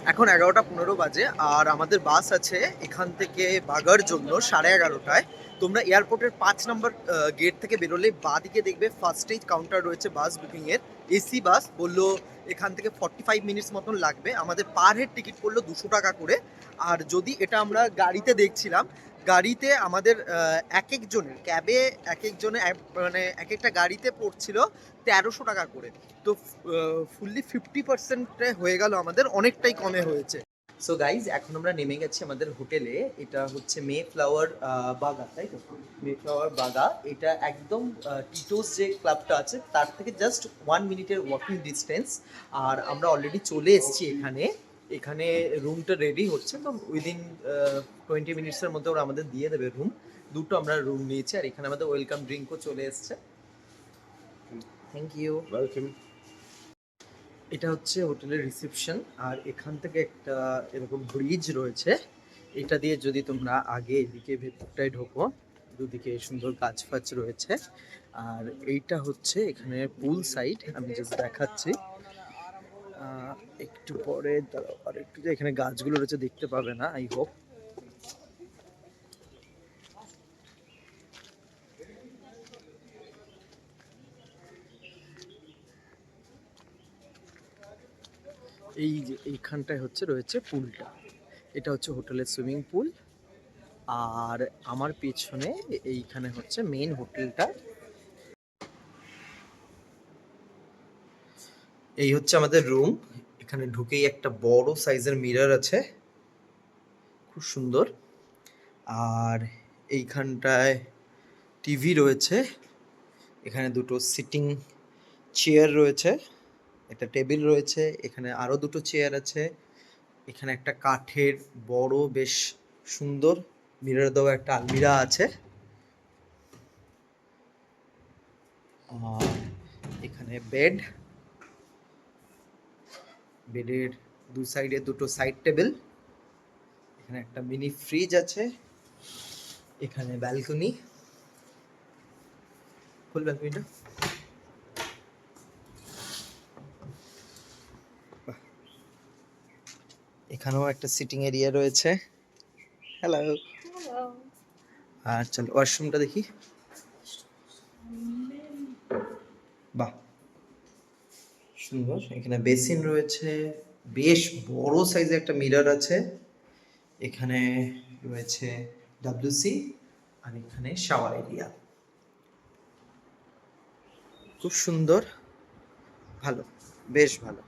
এখন 11টা 15 বাজে আর আমাদের বাস আছে এখান থেকে বাগার জন্য 11:30টায়। তোমরা এয়ারপোর্টের 5 নম্বর গেট থেকে বেরোলে বাঁদিকে দেখবে ফার্স্টেই কাউন্টার রয়েছে বাস বুকিংয়ের। এসি বাস বললো এখান থেকে 45 মিনিটস মতন লাগবে। আমাদের পার হেড টিকিট পড়লো 200 টাকা করে। আর যদি এটা আমরা গাড়িতে দেখছিলাম, গাড়িতে আমাদের এক একজনের ক্যাবে এক একজনে মানে এক একটা গাড়িতে পড়ছিল 1300 টাকা করে। তো ফুললি 50% হয়ে গেল, আমাদের অনেকটাই কমে হয়েছে। সো গাইজ এখন আমরা নেমে গেছি আমাদের হোটেলে। এটা হচ্ছে মে ফ্লাওয়ার বাগা, তাই তো? মে ফ্লাওয়ার বাগা, এটা একদম টিটোস যে ক্লাবটা আছে তার থেকে জাস্ট 1 মিনিটের ওয়াকিং ডিস্টেন্স। আর আমরা অলরেডি চলে এসেছি এখানে। এখানে রুমটা রেডি হচ্ছে, তো উইদিন 20 মিনিটসের মধ্যে ওরা আমাদের দিয়ে দেবে রুম। দুটো আমরা রুম নিয়েছি আর এখানে আমাদের ওয়েলকাম ড্রিঙ্কও চলে এসছে। Thank you, welcome. এটা হচ্ছে হোটেলের রিসেপশন আর এখান থেকে একটা এরকম ব্রিজ রয়েছে। এটা দিয়ে যদি তোমরা আগে এদিকে ভেতরটায় ঢোকো, দুদিকে সুন্দর গাছ ফাছ রয়েছে। আর এইটা হচ্ছে এখানে পুল সাইড, আমি জাস্ট দেখাচ্ছি। একটু পরে দাঁড়াও, আর একটু যে এখানে গাছগুলো রয়েছে দেখতে পাবে না, আই হোপ। এই যে এইখানটায় হচ্ছে রয়েছে পুলটা, এটা হচ্ছে হোটেলের সুইমিং পুল। আর আমার পেছনে এইখানে হচ্ছে মেন হোটেলটা। এই হচ্ছে আমাদের রুম। এখানে ঢুকেই একটা বড় সাইজের মিরর আছে, খুব সুন্দর। আর এইখানটায় টিভি রয়েছে, এখানে দুটো সিটিং চেয়ার রয়েছে, একটা টেবিল রয়েছে, এখানে আরো দুটো চেয়ার আছে। এখানে একটা কাঠের বড় বেশ সুন্দর মিরর দেওয়া একটা আলমিরা আছে। আর এখানে বেড, বেডের দু সাইডে দুটো সাইড টেবিল, এখানে একটা মিনি ফ্রিজ আছে, এখানে ব্যালকনি, ফুল ব্যালকনিটা। এখানেও একটা সিটিং এরিয়া রয়েছে। হ্যালো। আর চলো ওয়াশরুমটা দেখি। বাহ, সুন্দর। এখানে বেসিন রয়েছে, বেশ বড় সাইজের একটা মিরর আছে। এখানে রয়েছে ডাব্লিউসি আর এখানে শাওয়ার এরিয়া, খুব সুন্দর, ভালো, বেশ ভালো।